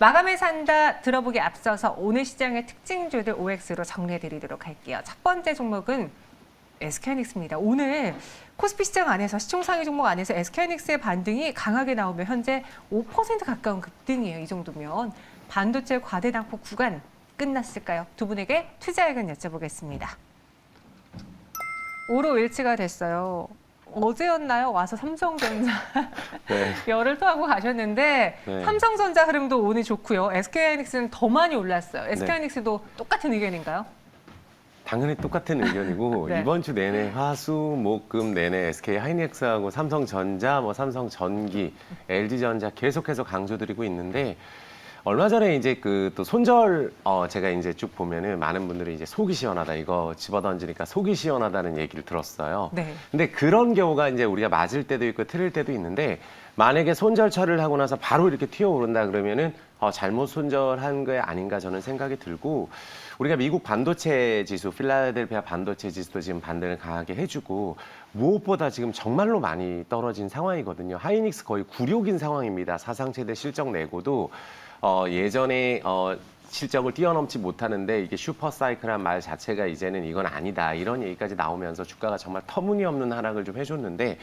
마감에 산다 들어보기 앞서서 오늘 시장의 특징주들 OX로 정리해드리도록 할게요. 첫 번째 종목은 SK하이닉스입니다. 오늘 코스피 시장 안에서 시총상위 종목 안에서 SK하이닉스의 반등이 강하게 나오며 현재 5% 가까운 급등이에요. 이 정도면 반도체 과대낭폭 구간 끝났을까요? 두 분에게 투자 의견 여쭤보겠습니다. 5로 일치가 됐어요. 어제였나요? 와서 삼성전자 네. 열을 토하고 가셨는데 네. 삼성전자 흐름도 오늘 좋고요. SK하이닉스는 더 많이 올랐어요. SK하이닉스도 똑같은 의견인가요? 당연히 똑같은 의견이고 네. 이번 주 내내 화수, 목, 금 내내 SK 하이닉스하고 삼성전자, 삼성전기, LG전자 계속해서 강조드리고 있는데 얼마 전에 이제 그 또 손절 제가 이제 쭉 보면은 많은 분들이 이제 속이 시원하다 이거 집어던지니까 속이 시원하다는 얘기를 들었어요. 네. 근데 그런 경우가 이제 우리가 맞을 때도 있고 틀릴 때도 있는데 만약에 손절 처리를 하고 나서 바로 이렇게 튀어오른다 그러면은 잘못 손절한 게 아닌가 저는 생각이 들고 우리가 미국 반도체 지수, 필라델피아 반도체 지수도 지금 반등을 강하게 해주고 무엇보다 지금 정말로 많이 떨어진 상황이거든요. 하이닉스 거의 굴욕인 상황입니다. 사상 최대 실적 내고도 예전에 실적을 뛰어넘지 못하는데 이게 슈퍼사이클한 말 자체가 이제는 이건 아니다. 이런 얘기까지 나오면서 주가가 정말 터무니없는 하락을 좀 해줬는데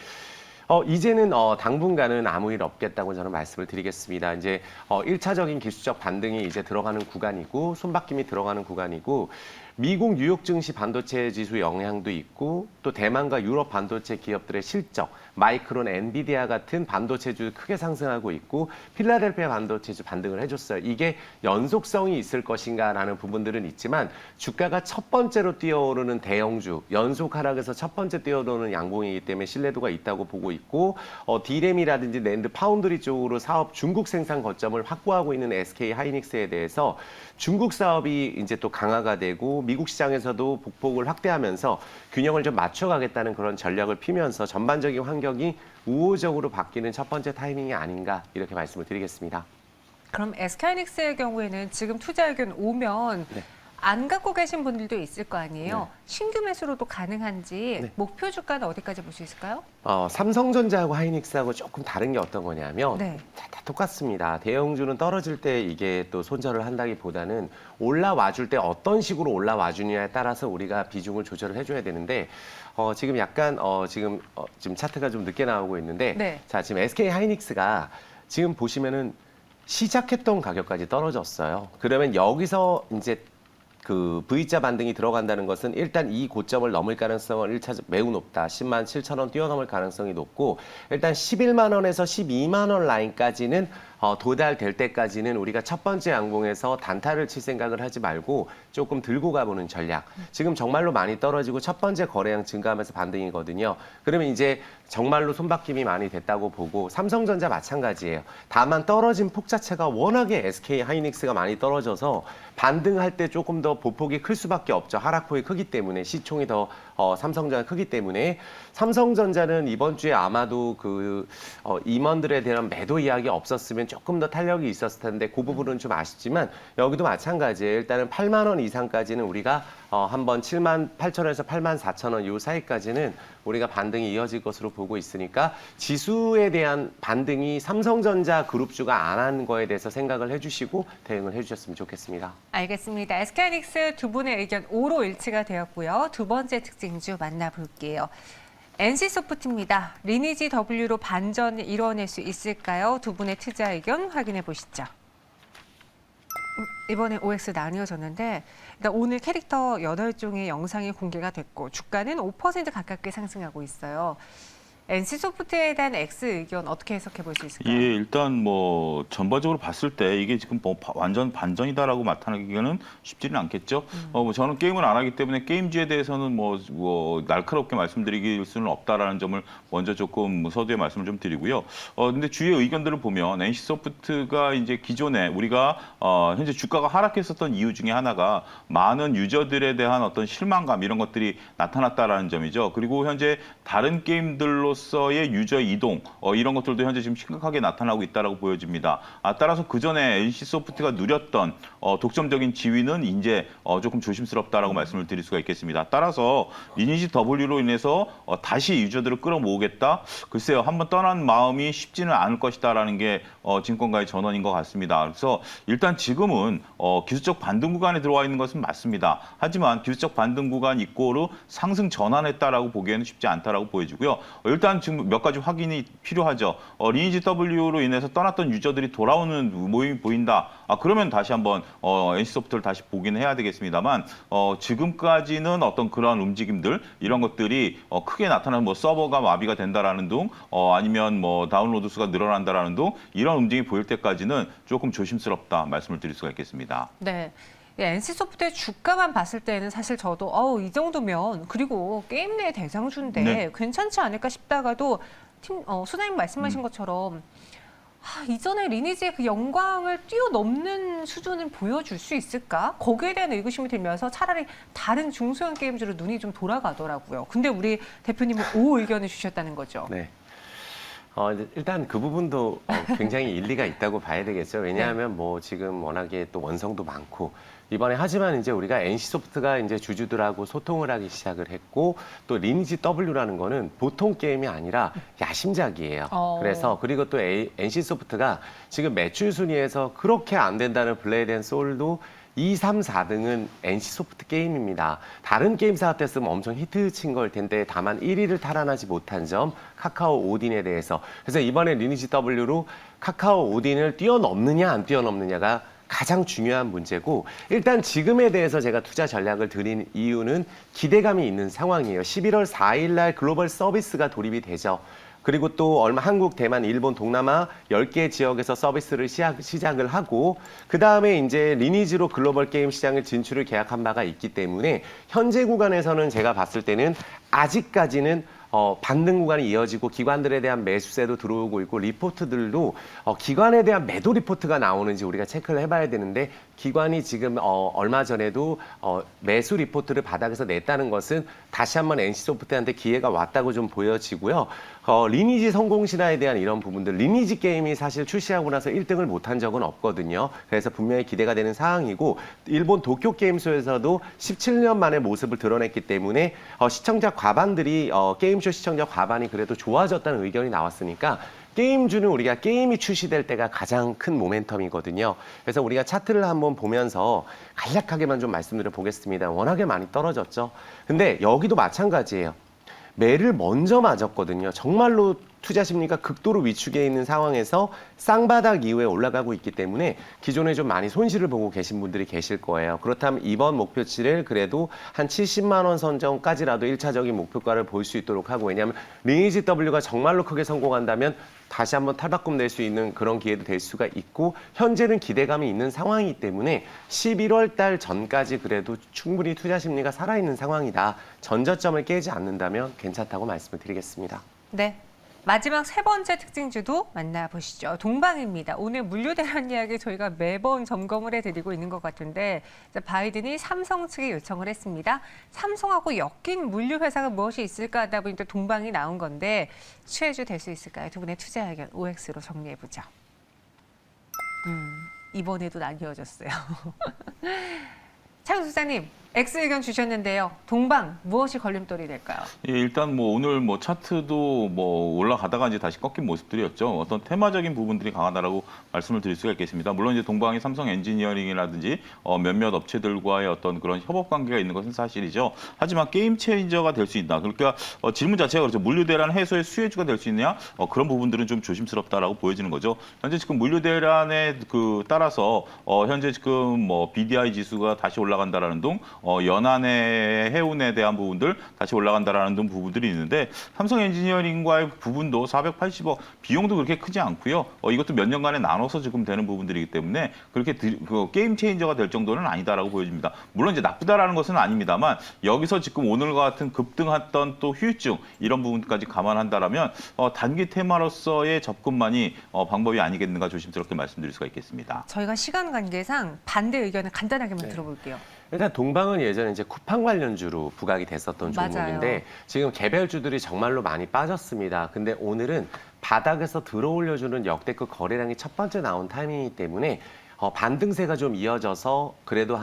이제는 당분간은 아무 일 없겠다고 저는 말씀을 드리겠습니다. 이제 1차적인 기술적 반등이 이제 들어가는 구간이고 손바뀜이 들어가는 구간이고 미국 뉴욕 증시 반도체 지수 영향도 있고 또 대만과 유럽 반도체 기업들의 실적, 마이크론, 엔비디아 같은 반도체주 크게 상승하고 있고 필라델피아 반도체주 반등을 해줬어요. 이게 연속성이 있을 것인가라는 부분들은 있지만 주가가 첫 번째로 뛰어오르는 대형주, 연속 하락에서 첫 번째 뛰어오르는 양봉이기 때문에 신뢰도가 있다고 보고 있고 디램이라든지 낸드, 파운드리 쪽으로 사업 중국 생산 거점을 확보하고 있는 SK 하이닉스에 대해서 중국 사업이 이제 또 강화가 되고 미국 시장에서도 복폭을 확대하면서 균형을 좀 맞춰가겠다는 그런 전략을 피면서 전반적인 환경이 우호적으로 바뀌는 첫 번째 타이밍이 아닌가 이렇게 말씀을 드리겠습니다. 그럼 SK하이닉스의 경우에는 지금 투자 의견 오면 네. 안 갖고 계신 분들도 있을 거 아니에요. 네. 신규 매수로도 가능한지 네. 목표 주가는 어디까지 볼 수 있을까요? 삼성전자하고 하이닉스하고 조금 다른 게 어떤 거냐면 네. 다 똑같습니다. 대형주는 떨어질 때 이게 또 손절을 한다기보다는 올라와 줄 때 어떤 식으로 올라와 주냐에 따라서 우리가 비중을 조절을 해줘야 되는데 지금 약간 지금 차트가 좀 늦게 나오고 있는데 네. 자 지금 SK 하이닉스가 지금 보시면은 시작했던 가격까지 떨어졌어요. 그러면 여기서 이제 그 V자 반등이 들어간다는 것은 일단 이 고점을 넘을 가능성은 1차적 매우 높다. 10만 7천 원 뛰어넘을 가능성이 높고 일단 11만 원에서 12만 원 라인까지는 도달될 때까지는 우리가 첫 번째 양봉에서 단타를 칠 생각을 하지 말고 조금 들고 가보는 전략. 지금 정말로 많이 떨어지고 첫 번째 거래량 증가하면서 반등이거든요. 그러면 이제 정말로 손바뀜이 많이 됐다고 보고 삼성전자 마찬가지예요. 다만 떨어진 폭 자체가 워낙에 SK 하이닉스가 많이 떨어져서 반등할 때 조금 더 보폭이 클 수밖에 없죠. 하락폭이 크기 때문에 시총이 더 삼성전자 크기 때문에 삼성전자는 이번 주에 아마도 그 임원들에 대한 매도 이야기 없었으면 조금 더 탄력이 있었을 텐데 그 부분은 좀 아쉽지만 여기도 마찬가지예요. 일단은 8만 원 이상까지는 우리가 한번 7만 8천 원에서 8만 4천 원 이 사이까지는 우리가 반등이 이어질 것으로 보고 있으니까 지수에 대한 반등이 삼성전자 그룹주가 안 한 거에 대해서 생각을 해주시고 대응을 해주셨으면 좋겠습니다. 알겠습니다. SK하이닉스 두 분의 의견 5로 일치가 되었고요. 두 번째 특징주 만나볼게요. NC소프트입니다. 리니지 W로 반전을 이뤄낼 수 있을까요? 두 분의 투자 의견 확인해 보시죠. 이번에 OX 나뉘어졌는데 일단 오늘 캐릭터 8종의 영상이 공개가 됐고 주가는 5% 가깝게 상승하고 있어요. NC소프트에 대한 X 의견 어떻게 해석해 볼 수 있을까요? 예, 일단 뭐 전반적으로 봤을 때 이게 지금 뭐 완전 반전이다라고 나타나기는 쉽지는 않겠죠. 뭐 저는 게임을 안 하기 때문에 게임주에 대해서는 뭐 날카롭게 말씀드릴 수는 없다라는 점을 먼저 조금 서두에 말씀을 좀 드리고요. 근데 주위의 의견들을 보면 NC소프트가 이제 기존에 우리가 현재 주가가 하락했었던 이유 중에 하나가 많은 유저들에 대한 어떤 실망감 이런 것들이 나타났다라는 점이죠. 그리고 현재 다른 게임들로 방식으로서의 유저 이동 이런 것들도 현재 지금 심각하게 나타나고 있다라고 보여집니다. 따라서 그 전에 NC소프트가 누렸던 독점적인 지위는 이제 조금 조심스럽다라고 말씀을 드릴 수가 있겠습니다. 따라서 리니지 W로 인해서 다시 유저들을 끌어모으겠다. 글쎄요, 한번 떠난 마음이 쉽지는 않을 것이다라는 게 증권가의 전언인 것 같습니다. 그래서 일단 지금은 기술적 반등 구간에 들어와 있는 것은 맞습니다. 하지만 기술적 반등 구간 이꼬르 상승 전환했다라고 보기에는 쉽지 않다라고 보여지고요. 일단 지금 몇 가지 확인이 필요하죠. 리니지 W로 인해서 떠났던 유저들이 돌아오는 모임이 보인다. 그러면 다시 한번 NC소프트를 다시 보긴 해야 되겠습니다만 지금까지는 어떤 그런 움직임들 이런 것들이 크게 나타나는 뭐 서버가 마비가 된다라는 등 아니면 뭐 다운로드 수가 늘어난다라는 등 이런 움직임이 보일 때까지는 조금 조심스럽다 말씀을 드릴 수가 있겠습니다. 네. NC소프트의 주가만 봤을 때는 사실 저도 이 정도면 그리고 게임 내 대장주인데 네. 괜찮지 않을까 싶다가도 소장님 말씀하신 것처럼 이전에 리니지의 그 영광을 뛰어넘는 수준을 보여줄 수 있을까? 거기에 대한 의구심이 들면서 차라리 다른 중소형 게임주로 눈이 좀 돌아가더라고요. 근데 우리 대표님은 의견을 주셨다는 거죠. 네. 일단 그 부분도 굉장히 일리가 있다고 봐야 되겠죠. 왜냐하면 뭐 지금 워낙에 또 원성도 많고 이번에 하지만 이제 우리가 NC소프트가 이제 주주들하고 소통을 하기 시작을 했고 또 리니지 W라는 거는 보통 게임이 아니라 야심작이에요. 그래서 그리고 또 NC소프트가 지금 매출 순위에서 그렇게 안 된다는 블레이드 앤 소울도 2, 3, 4등은 NC소프트 게임입니다. 다른 게임사 같았으면 엄청 히트 친 걸 텐데 다만 1위를 탈환하지 못한 점 카카오 오딘에 대해서. 그래서 이번에 리니지 W로 카카오 오딘을 뛰어넘느냐 안 뛰어넘느냐가 가장 중요한 문제고 일단 지금에 대해서 제가 투자 전략을 드린 이유는 기대감이 있는 상황이에요. 11월 4일 날 글로벌 서비스가 돌입이 되죠. 그리고 또 한국, 대만, 일본, 동남아 10개 지역에서 서비스를 시작을 하고 그다음에 이제 리니지로 글로벌 게임 시장을 진출을 계약한 바가 있기 때문에 현재 구간에서는 제가 봤을 때는 아직까지는 반등 구간이 이어지고 기관들에 대한 매수세도 들어오고 있고 리포트들도 기관에 대한 매도 리포트가 나오는지 우리가 체크를 해봐야 되는데 기관이 지금 얼마 전에도 매수 리포트를 바닥에서 냈다는 것은 다시 한번 NC소프트한테 기회가 왔다고 좀 보여지고요. 리니지 성공 신화에 대한 이런 부분들, 리니지 게임이 사실 출시하고 나서 1등을 못한 적은 없거든요. 그래서 분명히 기대가 되는 사항이고 일본 도쿄 게임쇼에서도 17년 만에 모습을 드러냈기 때문에 시청자 과반들이 게임쇼 시청자 과반이 그래도 좋아졌다는 의견이 나왔으니까 게임주는 우리가 게임이 출시될 때가 가장 큰 모멘텀이거든요. 그래서 우리가 차트를 한번 보면서 간략하게만 좀 말씀드려 보겠습니다. 워낙에 많이 떨어졌죠. 근데 여기도 마찬가지예요. 매를 먼저 맞았거든요. 정말로 투자 심리가 극도로 위축해 있는 상황에서 쌍바닥 이후에 올라가고 있기 때문에 기존에 좀 많이 손실을 보고 계신 분들이 계실 거예요. 그렇다면 이번 목표치를 그래도 한 70만 원 선정까지라도 1차적인 목표가를 볼 수 있도록 하고 왜냐하면 리니지 W가 정말로 크게 성공한다면 다시 한번 탈바꿈 낼 수 있는 그런 기회도 될 수가 있고 현재는 기대감이 있는 상황이기 때문에 11월 달 전까지 그래도 충분히 투자 심리가 살아있는 상황이다. 전저점을 깨지 않는다면 괜찮다고 말씀을 드리겠습니다. 네. 마지막 세 번째 특징주도 만나보시죠. 동방입니다. 오늘 물류 대란 이야기 저희가 매번 점검을 해드리고 있는 것 같은데 바이든이 삼성 측에 요청을 했습니다. 삼성하고 엮인 물류 회사가 무엇이 있을까 하다 보니까 동방이 나온 건데 최혜주 될 수 있을까요? 두 분의 투자 의견 OX로 정리해보죠. 이번에도 나뉘어졌어요. 차 소장님. X 의견 주셨는데요. 동방 무엇이 걸림돌이 될까요? 예, 일단 뭐 오늘 뭐 차트도 뭐 올라가다가 이제 다시 꺾인 모습들이었죠. 어떤 테마적인 부분들이 강하다라고 말씀을 드릴 수가 있겠습니다. 물론 이제 동방이 삼성 엔지니어링이라든지 몇몇 업체들과의 어떤 그런 협업 관계가 있는 것은 사실이죠. 하지만 게임 체인저가 될 수 있다. 그러니까 질문 자체가 그렇죠. 물류 대란 해소의 수혜주가 될 수 있느냐? 그런 부분들은 좀 조심스럽다라고 보여지는 거죠. 현재 지금 물류 대란에 따라서 현재 지금 뭐 BDI 지수가 다시 올라간다라는 등 연안의 해운에 대한 부분들 다시 올라간다라는 등 부분들이 있는데 삼성 엔지니어링과의 부분도 480억 비용도 그렇게 크지 않고요. 이것도 몇 년간에 나눠서 지금 되는 부분들이기 때문에 그렇게 게임 체인저가 될 정도는 아니다라고 보여집니다. 물론 이제 나쁘다라는 것은 아닙니다만 여기서 지금 오늘과 같은 급등했던 또 후유증 이런 부분까지 감안한다라면 단기 테마로서의 접근만이 방법이 아니겠는가 조심스럽게 말씀드릴 수가 있겠습니다. 저희가 시간 관계상 반대 의견을 간단하게만 들어볼게요. 일단 동방은 예전에 이제 쿠팡 관련주로 부각이 됐었던 맞아요. 종목인데 지금 개별주들이 정말로 많이 빠졌습니다. 근데 오늘은 바닥에서 들어올려주는 역대급 거래량이 첫 번째 나온 타이밍이기 때문에 반등세가 좀 이어져서 그래도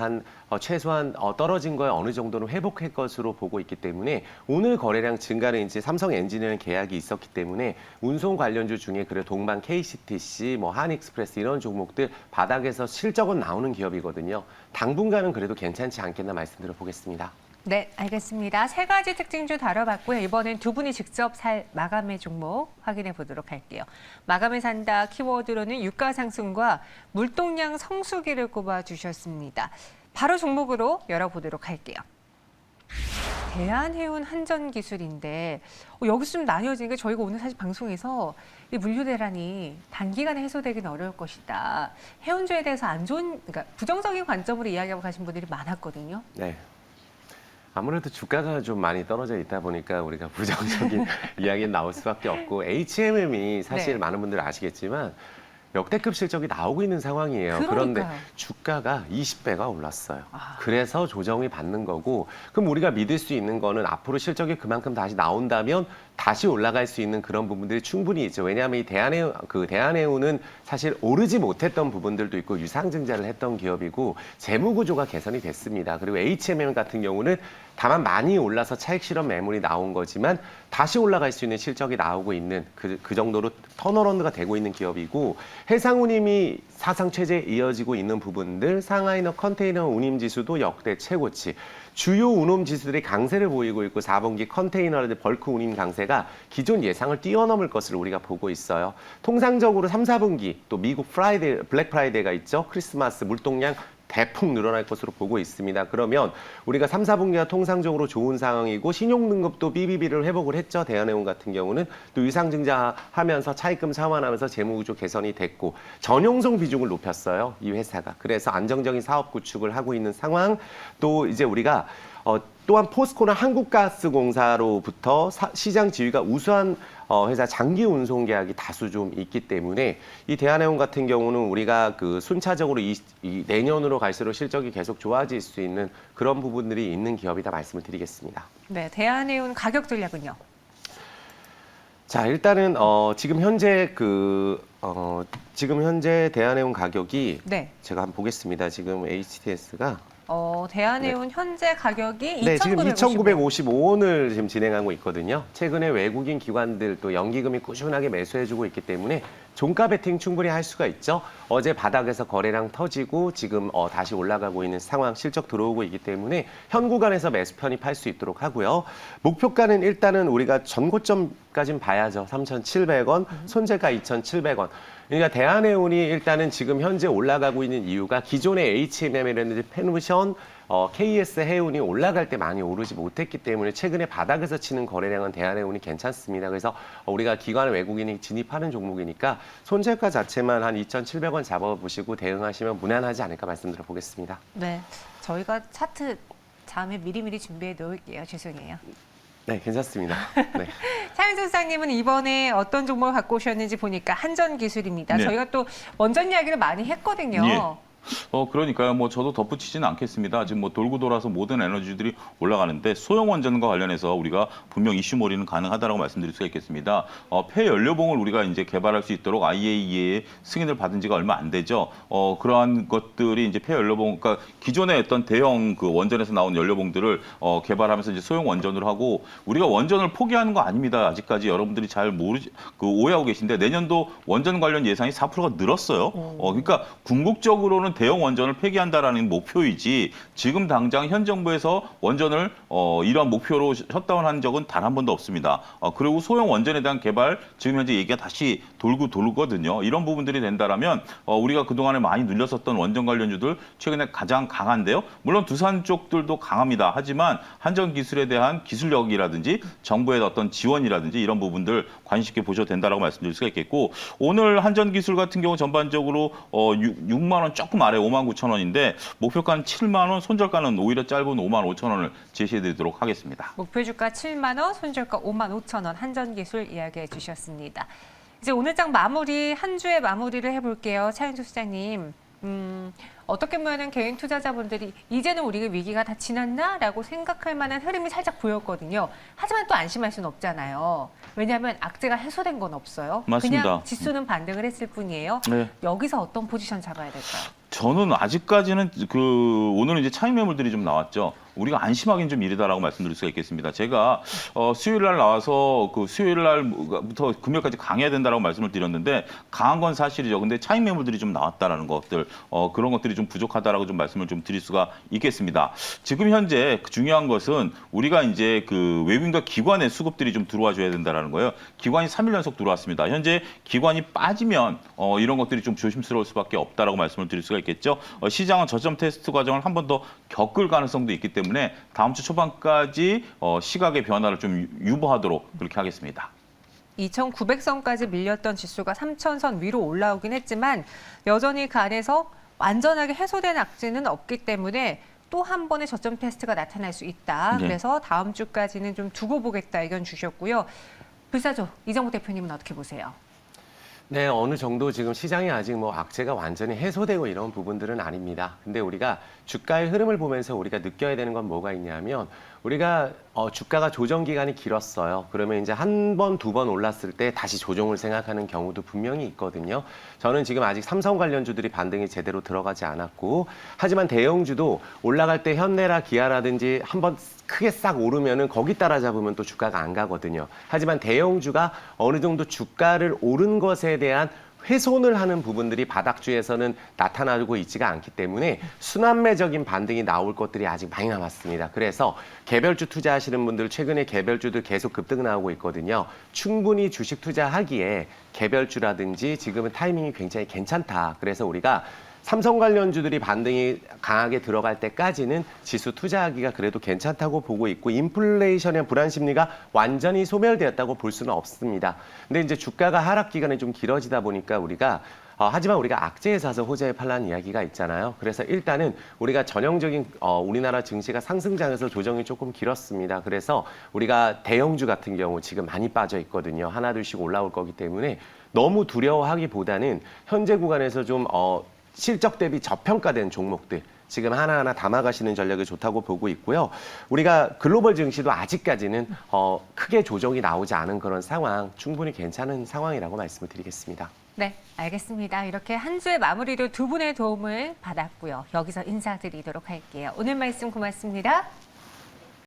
최소한 떨어진 거에 어느 정도는 회복할 것으로 보고 있기 때문에 오늘 거래량 증가는 이제 삼성 엔지니어링 계약이 있었기 때문에 운송 관련주 중에 그래 동방 KCTC, 뭐 한익스프레스 이런 종목들 바닥에서 실적은 나오는 기업이거든요. 당분간은 그래도 괜찮지 않겠나 말씀드려 보겠습니다. 네, 알겠습니다. 세 가지 특징주 다뤄봤고요. 이번엔 두 분이 직접 살 마감의 종목 확인해 보도록 할게요. 마감에 산다 키워드로는 유가 상승과 물동량 성수기를 꼽아주셨습니다. 바로 종목으로 열어보도록 할게요. 대한해운 한전기술인데 여기서 좀 나뉘어진 게 저희가 오늘 사실 방송에서 이 물류 대란이 단기간에 해소되기는 어려울 것이다. 해운주에 대해서 안 좋은, 그러니까 부정적인 관점으로 이야기하고 가신 분들이 많았거든요. 네. 아무래도 주가가 좀 많이 떨어져 있다 보니까 우리가 부정적인 이야기는 나올 수밖에 없고 HMM이 사실 네. 많은 분들 아시겠지만 역대급 실적이 나오고 있는 상황이에요. 그러니까요. 그런데 주가가 20배가 올랐어요. 아. 그래서 조정이 받는 거고 그럼 우리가 믿을 수 있는 거는 앞으로 실적이 그만큼 다시 나온다면 다시 올라갈 수 있는 그런 부분들이 충분히 있죠. 왜냐하면 이 대한해운은 사실 오르지 못했던 부분들도 있고 유상증자를 했던 기업이고 재무 구조가 개선이 됐습니다. 그리고 HMM 같은 경우는 다만 많이 올라서 차익 실현 매물이 나온 거지만 다시 올라갈 수 있는 실적이 나오고 있는 그 정도로 턴어라운드가 되고 있는 기업이고 해상운임이 사상 최저에 이어지고 있는 부분들 상하이너 컨테이너 운임 지수도 역대 최고치 주요 운임 지수들이 강세를 보이고 있고 4분기 컨테이너라든지 벌크 운임 강세가 기존 예상을 뛰어넘을 것을 우리가 보고 있어요. 통상적으로 3, 4분기 또 미국 블랙 프라이데이가 있죠. 크리스마스 물동량 대폭 늘어날 것으로 보고 있습니다. 그러면 우리가 3, 4분기가 통상적으로 좋은 상황이고 신용등급도 BBB를 회복을 했죠. 대한해운 같은 경우는 또 유상증자하면서 차입금 상환하면서 재무구조 개선이 됐고 전용성 비중을 높였어요. 이 회사가. 그래서 안정적인 사업 구축을 하고 있는 상황. 또 이제 우리가 또한 포스코나 한국가스공사로부터 시장 지위가 우수한 회사 장기 운송 계약이 다수 좀 있기 때문에 이 대한해운 같은 경우는 우리가 그 순차적으로 이 내년으로 갈수록 실적이 계속 좋아질 수 있는 그런 부분들이 있는 기업이다 말씀을 드리겠습니다. 네, 대한해운 가격 전략은요? 자, 일단은 지금 현재 대한해운 가격이 네. 제가 한번 보겠습니다. 지금 HTS가 대한해운 현재 가격이 네, 지금 2,955. 2,955원을 지금 진행하고 있거든요. 최근에 외국인 기관들 또 연기금이 꾸준하게 매수해주고 있기 때문에 종가 베팅 충분히 할 수가 있죠. 어제 바닥에서 거래량 터지고 지금 다시 올라가고 있는 상황, 실적 들어오고 있기 때문에 현 구간에서 매수 편입할 수 있도록 하고요. 목표가는 일단은 우리가 전고점까지는 봐야죠. 3,700원, 손재가 2,700원. 그러니까 대한해운이 일단은 지금 현재 올라가고 있는 이유가 기존의 HMM이라든지 페누션, KS 해운이 올라갈 때 많이 오르지 못했기 때문에 최근에 바닥에서 치는 거래량은 대한해운이 괜찮습니다. 그래서 우리가 기관 외국인이 진입하는 종목이니까 손절가 자체만 한 2,700원 잡아보시고 대응하시면 무난하지 않을까 말씀드려 보겠습니다. 네, 저희가 차트 다음에 미리미리 준비해 놓을게요. 죄송해요. 네, 괜찮습니다. 네. 차윤수 소장님은 이번에 어떤 종목을 갖고 오셨는지 보니까 한전기술입니다. 네. 저희가 또 원전 이야기를 많이 했거든요. 예. 그러니까요. 뭐 저도 덧붙이지는 않겠습니다. 지금 뭐 돌고 돌아서 모든 에너지들이 올라가는데 소형 원전과 관련해서 우리가 분명 이슈몰이는 가능하다라고 말씀드릴 수가 있겠습니다. 폐연료봉을 우리가 이제 개발할 수 있도록 IAEA의 승인을 받은 지가 얼마 안 되죠. 그러한 것들이 이제 폐연료봉, 그러니까 기존의 어떤 대형 그 원전에서 나온 연료봉들을 개발하면서 이제 소형 원전으로 하고 우리가 원전을 포기하는 거 아닙니다. 아직까지 여러분들이 잘 오해하고 계신데 내년도 원전 관련 예상이 4%가 늘었어요. 그러니까 궁극적으로는 대형 원전을 폐기한다라는 목표이지 지금 당장 현 정부에서 원전을 이러한 목표로 셧다운한 적은 단 한 번도 없습니다. 그리고 소형 원전에 대한 개발 지금 현재 얘기가 다시 돌거든요. 이런 부분들이 된다라면 우리가 그동안에 많이 눌렸었던 원전 관련주들 최근에 가장 강한데요. 물론 두산 쪽들도 강합니다. 하지만 한전 기술에 대한 기술력이라든지 정부의 어떤 지원이라든지 이런 부분들 관심 있게 보셔도 된다라고 말씀드릴 수가 있겠고 오늘 한전 기술 같은 경우 전반적으로 6만 원 조금 아래 5만 9천 원인데 목표가는 7만 원, 손절가는 오히려 짧은 5만 5천 원을 제시해드리도록 하겠습니다. 목표 주가 7만 원, 손절가 5만 5천 원 한전기술 이야기해 주셨습니다. 이제 오늘 장 마무리 한 주의 마무리를 해볼게요. 차윤수 소장님. 어떻게 보면 개인 투자자분들이 이제는 우리가 위기가 다 지났나라고 생각할 만한 흐름이 살짝 보였거든요. 하지만 또 안심할 수는 없잖아요. 왜냐하면 악재가 해소된 건 없어요. 맞습니다. 그냥 지수는 반등을 했을 뿐이에요. 네. 여기서 어떤 포지션 잡아야 될까요? 저는 아직까지는 오늘 이제 차익 매물들이 좀 나왔죠. 우리가 안심하기는 좀 이르다라고 말씀드릴 수가 있겠습니다. 제가 수요일 날 나와서 그 수요일 날부터 금요일까지 강해야 된다라고 말씀을 드렸는데 강한 건 사실이죠. 근데 차익 매물들이 좀 나왔다라는 것들 그런 것들이 좀 부족하다라고 좀 말씀을 좀 드릴 수가 있겠습니다. 지금 현재 중요한 것은 우리가 이제 그 외국인과 기관의 수급들이 좀 들어와 줘야 된다라는 거예요. 기관이 3일 연속 들어왔습니다. 현재 기관이 빠지면 이런 것들이 좀 조심스러울 수밖에 없다라고 말씀을 드릴 수가 있겠죠. 시장은 저점 테스트 과정을 한 번 더 겪을 가능성도 있기 때문에 다음 주 초반까지 시각의 변화를 좀 유보하도록 그렇게 하겠습니다. 2,900선까지 밀렸던 지수가 3,000선 위로 올라오긴 했지만 여전히 그 안에서 완전하게 해소된 악재는 없기 때문에 또 한 번의 저점 테스트가 나타날 수 있다. 네. 그래서 다음 주까지는 좀 두고 보겠다 의견 주셨고요. 불사조 이정국 대표님은 어떻게 보세요? 네, 어느 정도 지금 시장이 아직 뭐 악재가 완전히 해소되고 이런 부분들은 아닙니다. 근데 우리가 주가의 흐름을 보면서 우리가 느껴야 되는 건 뭐가 있냐면 우리가 주가가 조정 기간이 길었어요. 그러면 이제 한 번, 두 번 올랐을 때 다시 조정을 생각하는 경우도 분명히 있거든요. 저는 지금 아직 삼성 관련주들이 반등이 제대로 들어가지 않았고 하지만 대형주도 올라갈 때 현대라 기아라든지 한번 크게 싹 오르면은 거기 따라잡으면 또 주가가 안 가거든요. 하지만 대형주가 어느 정도 주가를 오른 것에 대한 훼손을 하는 부분들이 바닥주에서는 나타나고 있지가 않기 때문에 순환매적인 반등이 나올 것들이 아직 많이 남았습니다. 그래서 개별주 투자하시는 분들 최근에 개별주들 계속 급등 나오고 있거든요. 충분히 주식 투자하기에 개별주라든지 지금은 타이밍이 굉장히 괜찮다. 그래서 우리가 삼성 관련주들이 반등이 강하게 들어갈 때까지는 지수 투자하기가 그래도 괜찮다고 보고 있고 인플레이션의 불안 심리가 완전히 소멸되었다고 볼 수는 없습니다. 근데 이제 주가가 하락 기간이 좀 길어지다 보니까 우리가 하지만 우리가 악재에 사서 호재에 팔라는 이야기가 있잖아요. 그래서 일단은 우리가 전형적인 우리나라 증시가 상승장에서 조정이 조금 길었습니다. 그래서 우리가 대형주 같은 경우 지금 많이 빠져 있거든요. 하나 둘씩 올라올 거기 때문에 너무 두려워하기보다는 현재 구간에서 좀 실적 대비 저평가된 종목들 지금 하나하나 담아가시는 전략이 좋다고 보고 있고요. 우리가 글로벌 증시도 아직까지는 크게 조정이 나오지 않은 그런 상황, 충분히 괜찮은 상황이라고 말씀을 드리겠습니다. 네, 알겠습니다. 이렇게 한 주의 마무리로 두 분의 도움을 받았고요. 여기서 인사드리도록 할게요. 오늘 말씀 고맙습니다.